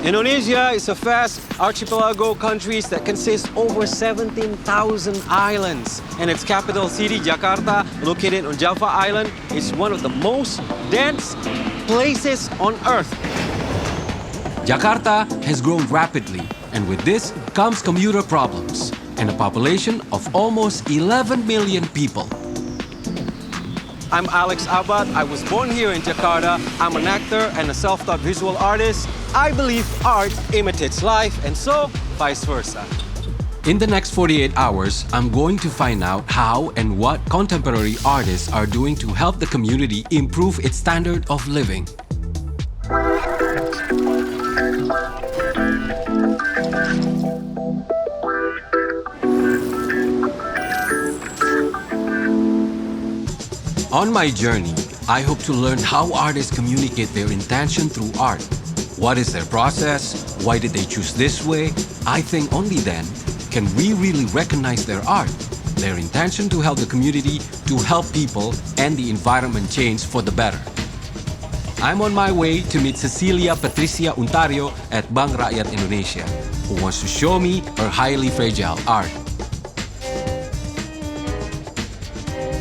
Indonesia is a vast archipelago country that consists over 17,000 islands. And its capital city, Jakarta, located on Java Island, is one of the most dense places on Earth. Jakarta has grown rapidly, and with this comes commuter problems and a population of almost 11 million people. I'm Alex Abad. I was born here in Jakarta. I'm an actor and a self-taught visual artist. I believe art imitates life, and so vice versa. In the next 48 hours, I'm going to find out how and what contemporary artists are doing to help the community improve its standard of living. On my journey, I hope to learn how artists communicate their intention through art. What is their process? Why did they choose this way? I think only then can we really recognize their art, their intention to help the community, to help people, and the environment change for the better. I'm on my way to meet Cecilia Patricia Untario at Bank Rakyat Indonesia, who wants to show me her highly fragile art.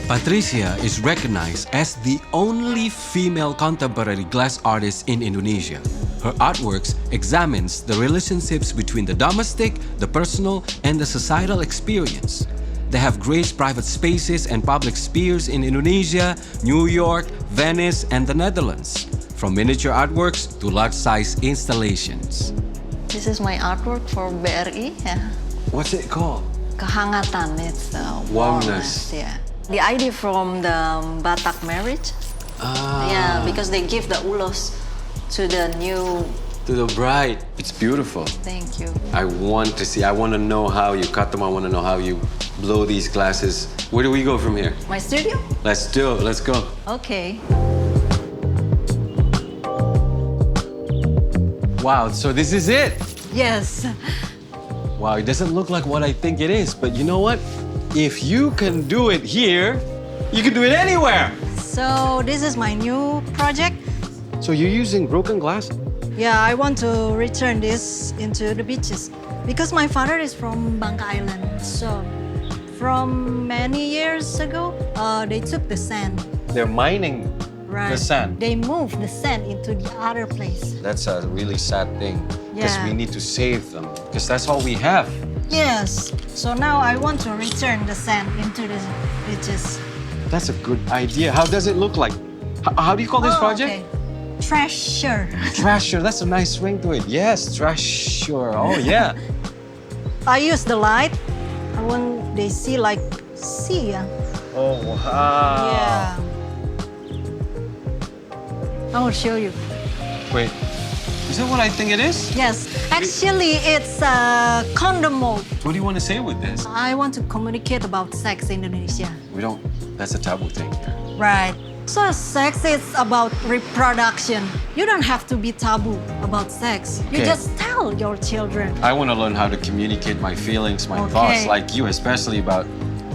Patricia is recognized as the only female contemporary glass artist in Indonesia. Her artworks examines the relationships between the domestic, the personal, and the societal experience. They have graced private spaces and public spheres in Indonesia, New York, Venice, and the Netherlands, from miniature artworks to large-size installations. This is my artwork for BRI. Yeah. What's it called? Kehangatan, it's Warmness. Yeah. The idea from the Batak marriage. Yeah, because they give the ulos to the new... To the bride. It's beautiful. Thank you. I want to see. I want to know how you cut them. I want to know how you blow these glasses. Where do we go from here? My studio? Let's do it. Let's go. Okay. Wow, so this is it. Yes. Wow, it doesn't look like what I think it is, but you know what? If you can do it here, you can do it anywhere. So this is my new project. So you're using broken glass? Yeah, I want to return this into the beaches because my father is from Bangka Island. So from many years ago, they took the sand. They're mining the sand. They moved the sand into the other place. That's a really sad thing because Yeah. we need to save them because that's all we have. Yes. So now I want to return the sand into the beaches. That's a good idea. How does it look like? How do you call this project? Okay. Treasure. Treasure. That's a nice ring to it. Yes, treasure. Oh, yeah. I use the light. I want they see like sea. Yeah. Oh, wow. Yeah. I will show you. Wait, is that what I think it is? Yes, actually it's a condom mold. What do you want to say with this? I want to communicate about sex in Indonesia. We don't, that's a taboo thing here. Right. So sex is about reproduction. You don't have to be taboo about sex. You Okay. just tell your children. I want to learn how to communicate my feelings, my Okay. thoughts, like you, especially about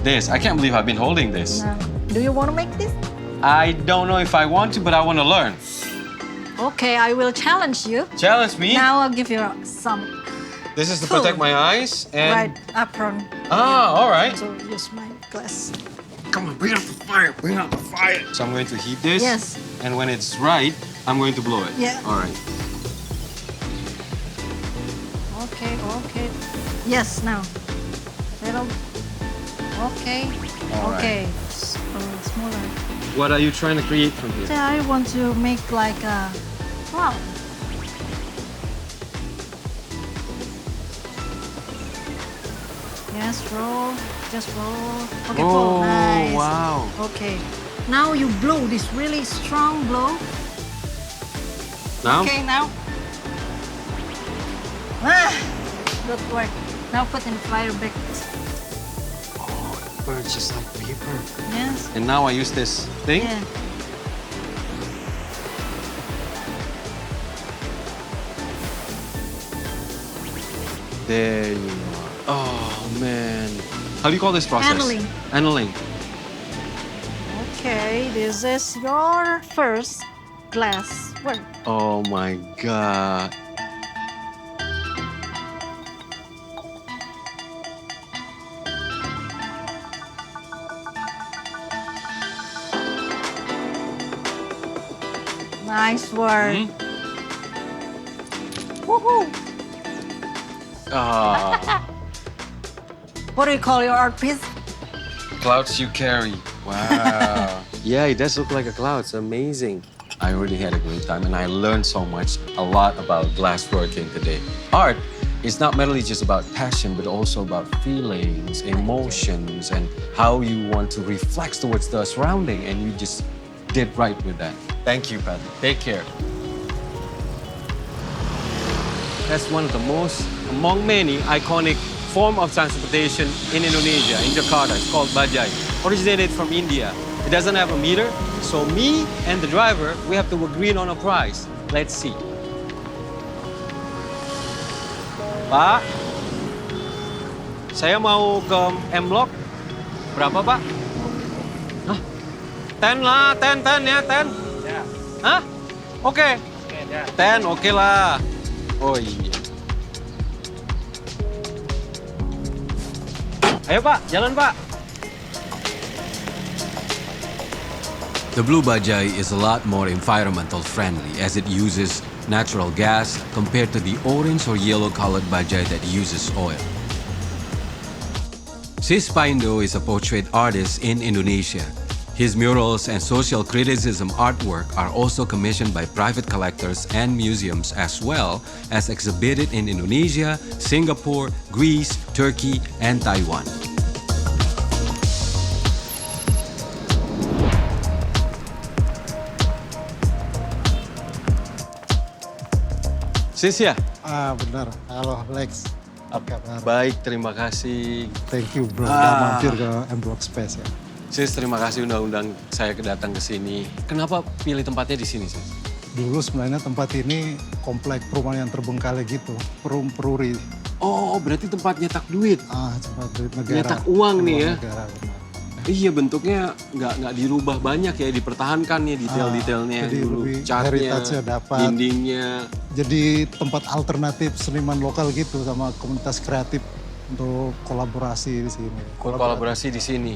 this. I can't believe I've been holding this. Now, do you want to make this? I don't know if I want to, but I want to learn. Okay, I will challenge you. Challenge me. Now I'll give you some. This is to food. protect my eyes and... Right up front. Ah, all right. So use my glass. Come on, bring out the fire, bring out the fire. So I'm going to heat this. Yes. And when it's right, I'm going to blow it. Yeah. All right. Okay, okay. Yes, now. Little. Okay. All right. Okay. Smaller. What are you trying to create from here? So I want to make like a wow. Yes, roll. Just roll. Okay, pull. Nice. Wow. Okay. Now you blow this really strong blow. Now? Okay, now. Ah, good work. Now put in the fire back. Oh, it burns just like paper. Yes. And now I use this thing? Yeah. There you are. Oh, man. How do you call this process? Annealing. Annealing. Okay, this is your first glass work. Oh, my God. Nice work. Woohoo! What do you call your art piece? Clouds you carry. Wow. Yeah, it does look like a cloud. It's amazing. I really had a great time and I learned a lot about glassworking today. Art is not merely just about passion, but also about feelings, emotions, and how you want to reflect towards the surrounding. And you just did right with that. Thank you, Pat. Take care. That's one of the most, among many, iconic form of transportation in Indonesia, in Jakarta. It's called bajai. Originated from India. It doesn't have a meter, so me and the driver, we have to agree on a price. Let's see. Pak, saya mau ke M Block. Berapa, Pak? Hah? 10 lah, 10 ya, 10. Ya. Hah? Oke. 10, oke lah. Oh iya. Ayo Pak, jalan Pak. The blue bajai is a lot more environmental friendly as it uses natural gas compared to the orange or yellow colored bajai that uses oil. Sis Paindo is a portrait artist in Indonesia. His murals and social criticism artwork are also commissioned by private collectors and museums as well as exhibited in Indonesia, Singapore, Greece, Turkey, and Taiwan. Sis ya? Benar. Halo Lex. Apa kabar? Baik, terima kasih. Thank you bro, udah mampir ke M Block Space ya. Sis, terima kasih undang saya datang ke sini. Kenapa pilih tempatnya di sini, Sis? Dulu sebenarnya tempat ini komplek perumahan yang terbengkalai gitu, peruri. Oh, berarti tempat nyetak duit. Tempat duit negara. Nyetak uang nih ya? Negara, benar. Iya, bentuknya nggak dirubah banyak ya, dipertahankan nih detail-detailnya jadi dulu. lebih Catnya, heritage-nya dapat. dindingnya. Jadi tempat alternatif seniman lokal gitu sama komunitas kreatif untuk kolaborasi di sini. Kolaborasi di sini.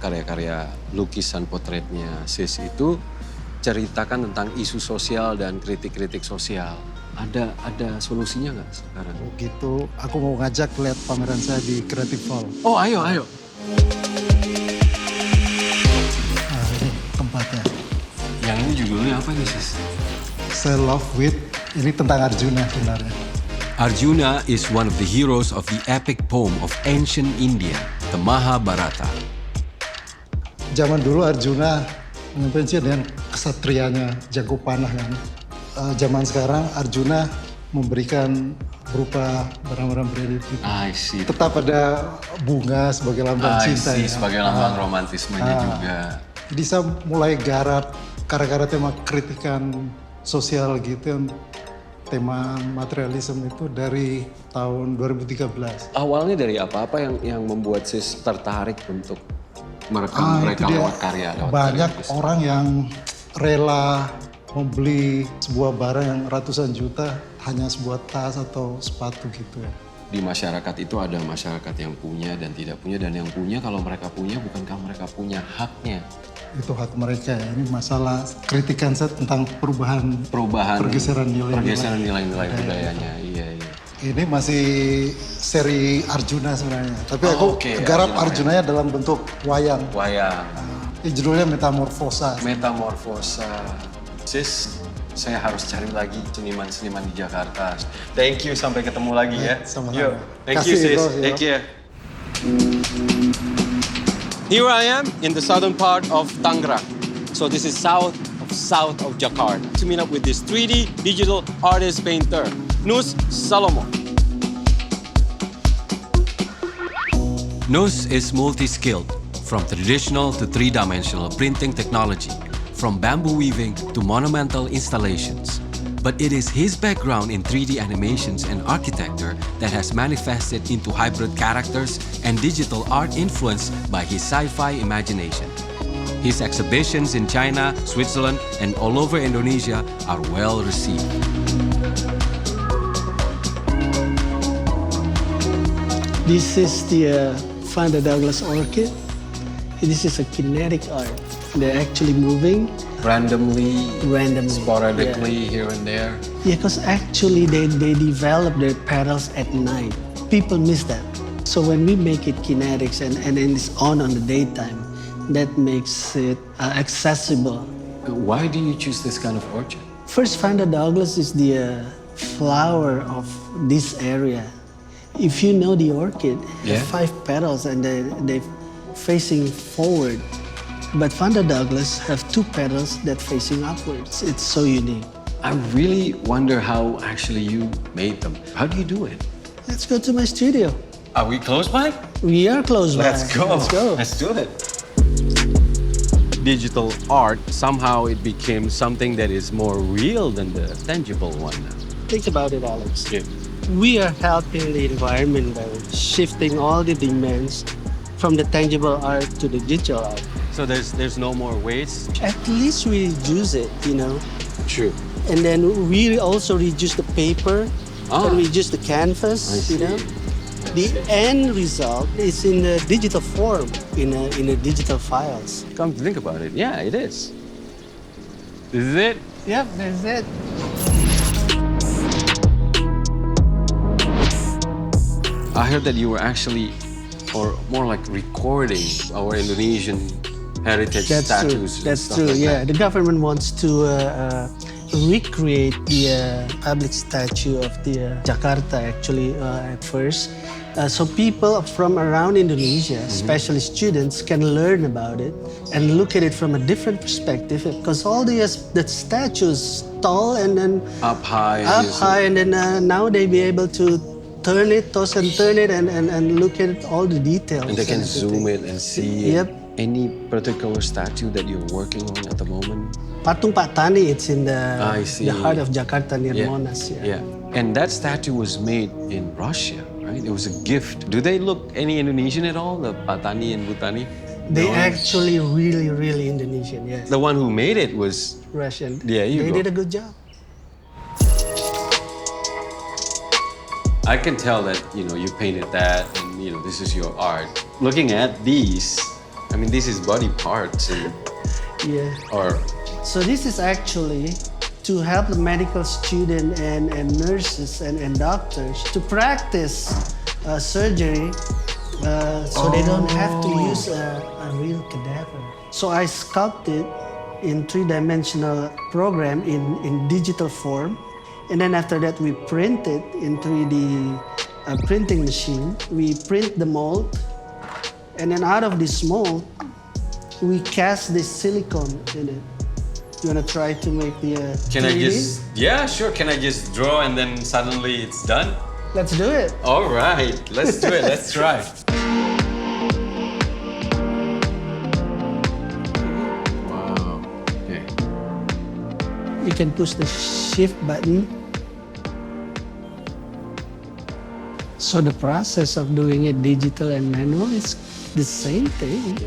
Karya-karya lukisan potretnya Sis itu ceritakan tentang isu sosial dan kritik-kritik sosial. Ada solusinya nggak sekarang? Gitu, aku mau ngajak lihat pameran saya di Creative Hall. Oh, ayo. Ini tempatnya. Yang ini judulnya apa nih, Sis? Say Love With, ini tentang Arjuna sebenarnya. Arjuna is one of the heroes of the epic poem of ancient India, the Mahabharata. Zaman dulu Arjuna mengintervensi dengan kesatrianya, jago panah kan. Zaman sekarang Arjuna memberikan berupa barang-barang branded gitu. I see. Tetap ada bunga sebagai lambang cinta ya. Sebagai lambang romantismenya juga. Jadi saya mulai garap karya-karya tema kritikan sosial gitu yang tema materialisme itu dari tahun 2013. Awalnya dari apa yang membuat Sis tertarik untuk merekam lewat karya? Banyak orang yang rela membeli sebuah barang yang ratusan juta hanya sebuah tas atau sepatu gitu ya. Di masyarakat itu ada masyarakat yang punya dan tidak punya, dan yang punya kalau mereka punya bukankah mereka punya haknya? Itu hak mereka ya. Ini masalah kritikan saya tentang perubahan pergeseran nilai-nilai budayanya. Iya. Ini masih seri Arjuna sebenarnya. Tapi aku garap Arjunanya dalam bentuk wayang. Ini judulnya Metamorfosa. Sis, saya harus cari lagi seniman-seniman di Jakarta. Thank you, sampai ketemu lagi ya. Sama-sama. Thank you, Sis. Take care. Here I am in the southern part of Tangerang. So this is south of Jakarta. To meet up with this 3D digital artist painter, Nus Salomon. Nus is multi-skilled, from traditional to three-dimensional printing technology, from bamboo weaving to monumental installations. But it is his background in 3D animations and architecture that has manifested into hybrid characters and digital art influenced by his sci-fi imagination. His exhibitions in China, Switzerland, and all over Indonesia are well received. This is the Van der Douglas orchid. This is a kinetic art. They're actually moving. randomly, sporadically yeah. here and there. Yeah, because actually they develop their pedals at night. People miss that. So when we make it kinetics and it's on the daytime, that makes it accessible. Why do you choose this kind of orchid? First, Vanda Douglas is the flower of this area. If you know the orchid, Yeah. 5 petals and they're facing forward. But Vanda Douglas have 2 petals that facing upwards. It's so unique. I really wonder how actually you made them. How do you do it? Let's go to my studio. Are we close by? We are close by. Let's go. Let's go. Let's do it. Digital art, somehow it became something that is more real than the tangible one. Think about it, Alex. Yeah. We are helping the environment by shifting all the demands from the tangible art to the digital art. So there's no more waste. At least we reduce it, you know. True. And then we also reduce the paper and reduce the canvas, you know. The end result is in the digital form, in the digital files. Come to think about it, yeah, it is. This is it. Yep, that's it. I heard that you were actually, or more like recording our Indonesian heritage statues. and That's stuff true. like Yeah, that. the government wants to recreate the public statue of the Jakarta actually at first. So people from around Indonesia, especially students, can learn about it and look at it from a different perspective. Because all the statues tall and then Up high. and then now they be able to turn it, toss and turn it, and look at all the details. And they can zoom everything. it and see Yep. any particular statue that you're working on at the moment. Patung Pak Tani, it's in I see. the heart of Jakarta near Yeah. Monas. Yeah. And that statue was made in Russia, right? It was a gift. Do they look any Indonesian at all, the Patani and Butani? They No? actually really Indonesian, yes. The one who made it was... Russian. Yeah, you They go. did a good job. I can tell that, you know, you painted that and, you know, this is your art. Looking at these, I mean, this is body parts and, Yeah. or... So this is actually to help the medical student and nurses and doctors to practice surgery so they don't have to use a real cadaver. So I sculpted in 3-dimensional program in digital form. And then after that, we print it in 3D printing machine. We print the mold. And then out of this mold, we cast this silicone in it. You wanna try to make the Can I 3D? just... Yeah, sure. Can I just draw and then suddenly it's done? Let's do it. All right, let's do it. Let's try. Wow. Okay. You can push the shift button. So the process of doing it digital and manual is the same thing.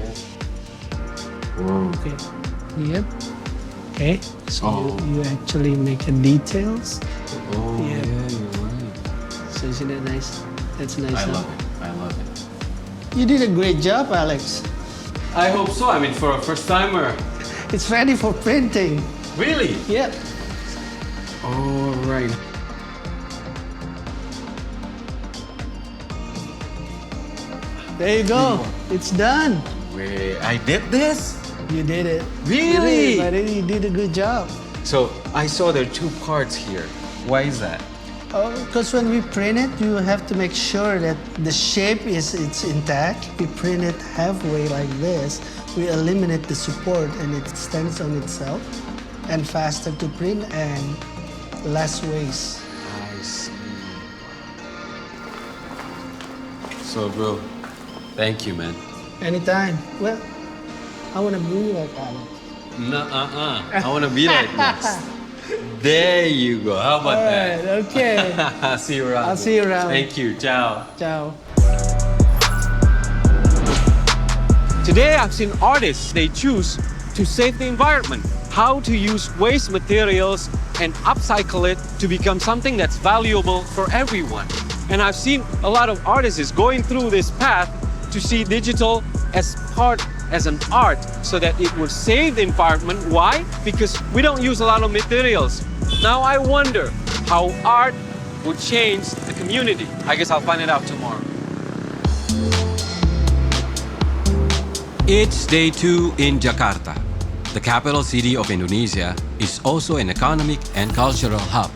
Whoa. Okay. Yep. Okay. So Oh. you actually make the details. Oh, Yeah. yeah, you're right. So isn't that nice? That's nice. I huh? love it. I love it. You did a great job, Alex. I hope so. I mean, for a first-timer. It's ready for printing. Really? Yep. All right. There you go. It's done. Wait, I did this? You did it. Really? You did a good job. So I saw there are 2 parts here. Why is that? Because when we print it, you have to make sure that the shape it's intact. We print it halfway like this. We eliminate the support and it stands on itself, and faster to print and less waste. I see. So, bro, thank you, man. Anytime. Well, I want to be like Alex. I want to be like this. There you go. How about All that? right, okay. See you around. I'll see you around. Thank you. Ciao. Ciao. Today, I've seen artists, they choose to save the environment, how to use waste materials and upcycle it to become something that's valuable for everyone. And I've seen a lot of artists going through this path to see digital as part as an art so that it would save the environment. Why? Because we don't use a lot of materials. Now I wonder how art would change the community. I guess I'll find it out tomorrow. It's day 2 in Jakarta. The capital city of Indonesia is also an economic and cultural hub.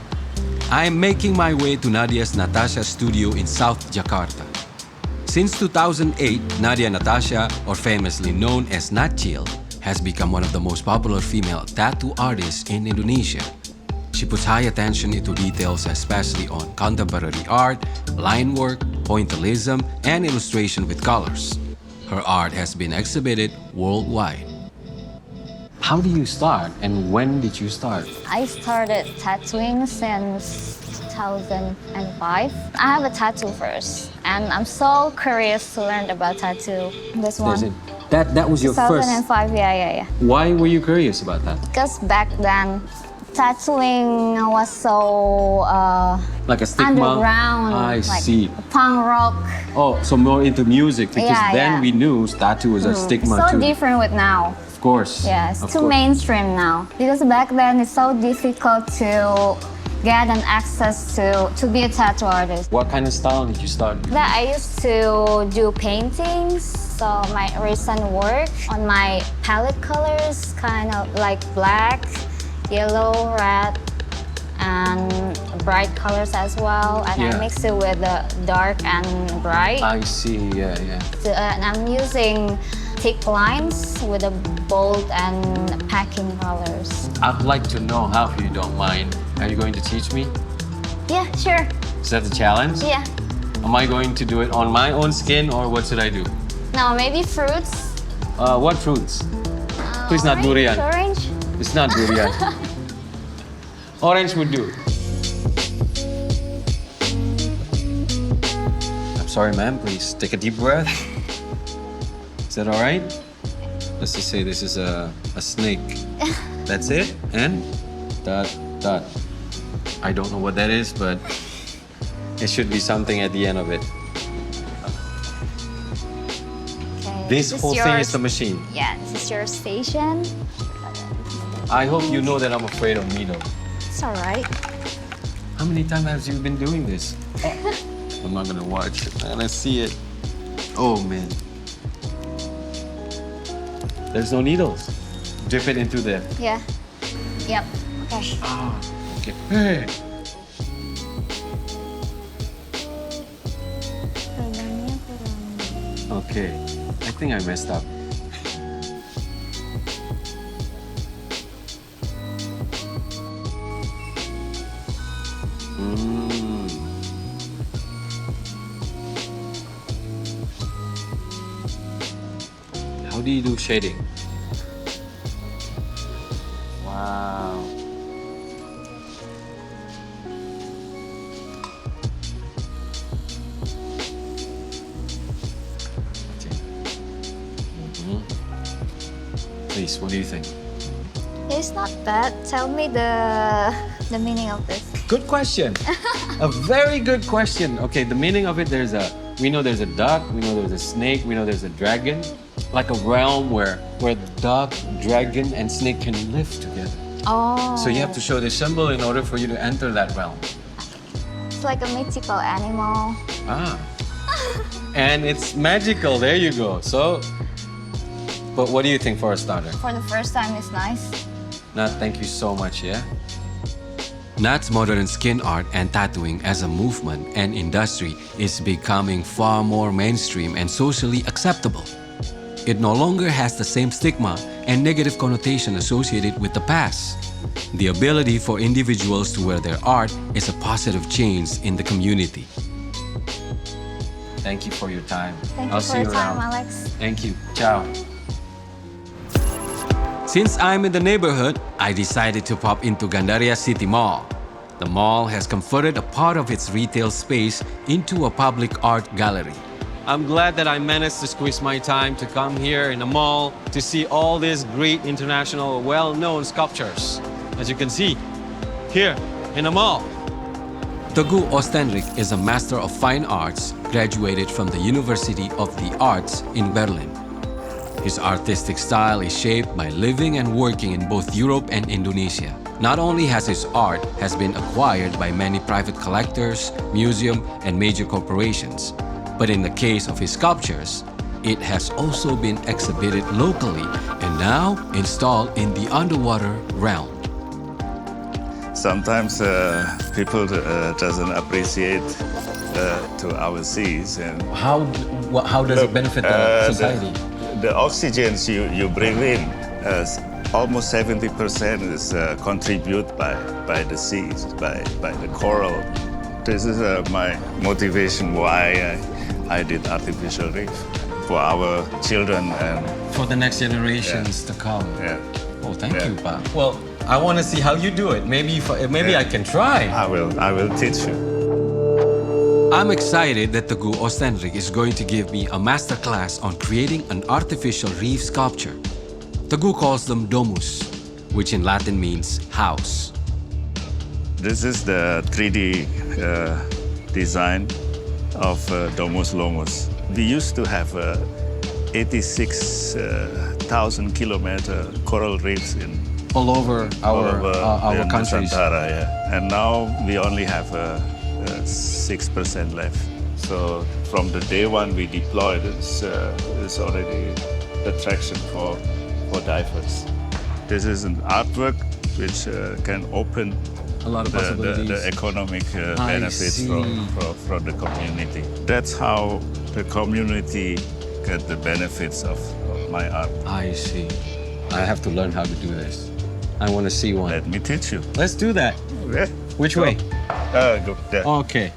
I am making my way to Nadia's Natasha studio in South Jakarta. Since 2008, Nadia Natasha, or famously known as Natchil, has become one of the most popular female tattoo artists in Indonesia. She puts high attention into details, especially on contemporary art, line work, pointillism, and illustration with colors. Her art has been exhibited worldwide. How do you start and when did you start? I started tattooing since 2005. I have a tattoo first, and I'm so curious to learn about tattoo. This one. That was your first. 2005, yeah. Why were you curious about that? Because back then, tattooing was so Like a stigma? underground. I like see. Punk rock. Oh, so more into music because Yeah, then yeah. we knew tattoo was a stigma So too. different with now. Of course. Yeah, it's Of too course. mainstream now. Because back then it's so difficult to get an access to be a tattoo artist. What kind of style did you start? That I used to do paintings. So my recent work on my palette colors, kind of like black, yellow, red, and bright colors as well. And Yeah. I mix it with the dark and bright. I see, yeah. And I'm using thick lines with the bold and packing colors. I'd like to know how, if you don't mind. Are you going to teach me? Yeah, sure. Is that the challenge? Yeah. Am I going to do it on my own skin or what should I do? Now maybe fruits. What fruits? Please not durian. Orange. It's not durian. Orange would do. I'm sorry, ma'am. Please take a deep breath. Is that all right? Let's just say this is a snake. That's it? And dot. I don't know what that is, but it should be something at the end of it. Okay. This whole thing is yours. the machine. Yeah, this is your station. I hope you know that I'm afraid of needle. It's all right. How many times have you been doing this? I'm not gonna watch it. I'm gonna see it. Oh man. There's no needles. Dip it into there. Yeah. Yep. Okay. Ah, okay. Hey. Okay. I think I messed up. How do you do shading? Wow. Okay. Please, what do you think? It's not bad. Tell me the meaning of this. Good question. A very good question. Okay, the meaning of it, we know there's a duck, we know there's a snake, we know there's a dragon. Like a realm where duck, dragon, and snake can live together. Oh. So you have to show the symbol in order for you to enter that realm. It's like a mythical animal. Ah. And it's magical, there you go. So, but what do you think for a starter? For the first time, it's nice. Nat, thank you so much, yeah? Nat's modern skin art and tattooing as a movement and industry is becoming far more mainstream and socially acceptable. It no longer has the same stigma and negative connotation associated with the past. The ability for individuals to wear their art is a positive change in the community. Thank you for your time. Thank I'll you for see your you time, around. Alex. Thank you. Ciao. Since I'm in the neighborhood, I decided to pop into Gandaria City Mall. The mall has converted a part of its retail space into a public art gallery. I'm glad that I managed to squeeze my time to come here in the mall to see all these great international well-known sculptures. As you can see, here in the mall. Teguh Ostenrik is a Master of Fine Arts, graduated from the University of the Arts in Berlin. His artistic style is shaped by living and working in both Europe and Indonesia. Not only has his art has been acquired by many private collectors, museums, and major corporations, but in the case of his sculptures, it has also been exhibited locally and now installed in the underwater realm. Sometimes people doesn't appreciate to our seas, and How does it benefit the society? The oxygen you breathe in, almost 70% is contributed by the seas, by the coral. This is my motivation why I did artificial reef for our children and For the next generations to come. yeah. Oh, thank Yeah. you, Pa. Well, I want to see how you do it. Maybe I can try. I will teach you. I'm excited that Teguh Ostendrik is going to give me a masterclass on creating an artificial reef sculpture. Teguh calls them domus, which in Latin means house. This is the 3D design of Domus Lomus. We used to have 86,000 kilometer coral reefs in All over our in countries. Nusantara, yeah. And now we only have 6% left. So from the day one we deployed, it's already attraction for divers. This is an artwork which can open A lot of the possibilities. economic I benefits see. from the community. That's how the community get the benefits of my art. I see. I have to learn how to do this. I want to see one. Let me teach you. Let's do that. Yeah. Which Go. way? Go there. Okay.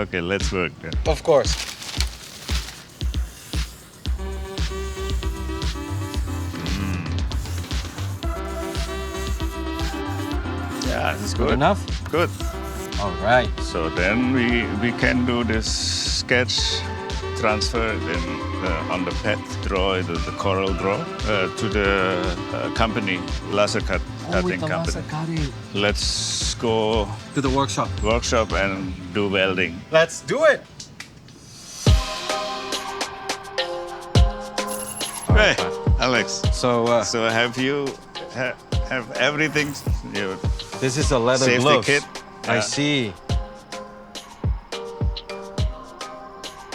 Okay, let's work then. Of course. Yeah, it's Good good. enough? Good. All right. So then we can do this sketch transfer then on the pet draw, the coral draw to the company, laser cutting company. Let's go To the workshop. workshop and do welding. Let's do it. Hey, Alex. So So have you have everything? You this is a leather safety glove. kit? I Yeah. see.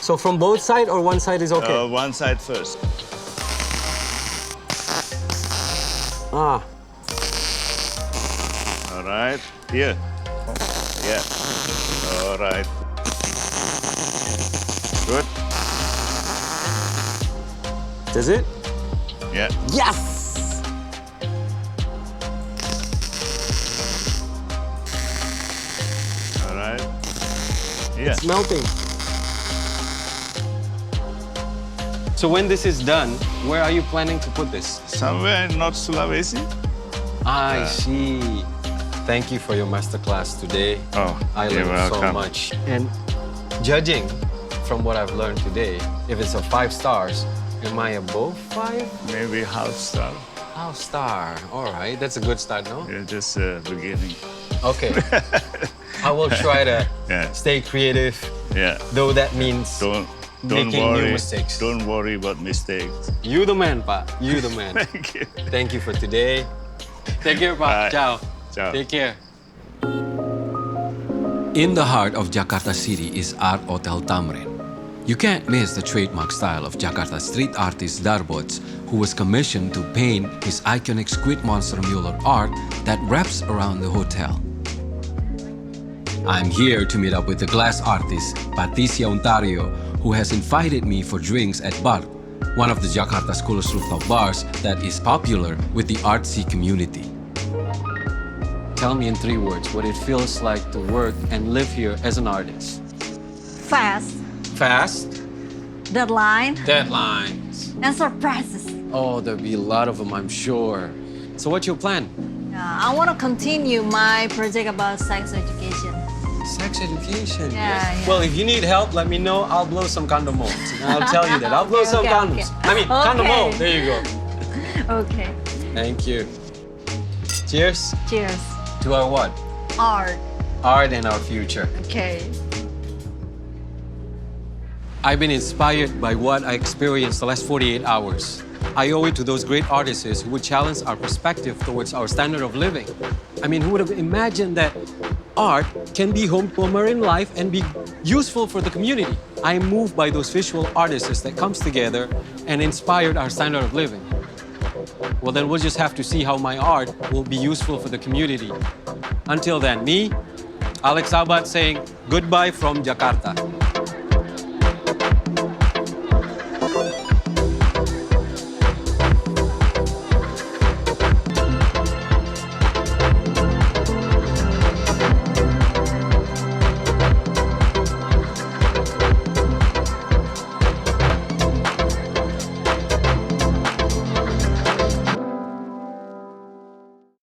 So from both sides or one side is okay? One side first. Ah, All right. Here. Yeah. All right. Good. does it? Yeah. Yes! All right. Yeah. It's melting. So when this is done, where are you planning to put this? Somewhere in North Sulawesi. I see. Thank you for your masterclass today. Oh, I you're learned so welcome. much. And judging from what I've learned today, if it's a 5 stars, am I above 5? Maybe half star. Half star. All right, that's a good start, no? You're just beginning. Okay. I will try to Yeah. stay creative, Yeah. though that means Don't making worry. new mistakes. Don't worry about mistakes. You the man, Pa. You the man. Thank you. Thank you for today. Take care, Pa. Bye. Ciao. Ciao. Take care. In the heart of Jakarta City is Art Hotel Tamrin. You can't miss the trademark style of Jakarta street artist Darbots, who was commissioned to paint his iconic squid monster mural art that wraps around the hotel. I'm here to meet up with the glass artist Patricia Ontario, who has invited me for drinks at Bar, one of the Jakarta's coolest rooftop bars that is popular with the artsy community. Tell me in 3 words what it feels like to work and live here as an artist. Fast, Fast, deadline, deadlines. and surprises. Oh, there'll be a lot of them, I'm sure. So what's your plan? I want to continue my project about sex education. Sex education. Yeah, yeah. Well, if you need help, let me know. I'll blow some condom molds. I'll tell you that. I'll blow some Okay, condoms. okay. I mean, condom Okay. mold. There you go. Okay, Thank you. Cheers cheers. to our what? Art. Art and our future. Okay. I've been inspired by what I experienced the last 48 hours. I owe it to those great artists who would challenge our perspective towards our standard of living. I mean, who would have imagined that art can be home to a marine life and be useful for the community? I am moved by those visual artists that comes together and inspired our standard of living. Well, then we'll just have to see how my art will be useful for the community. Until then, me, Alex Abad, saying goodbye from Jakarta.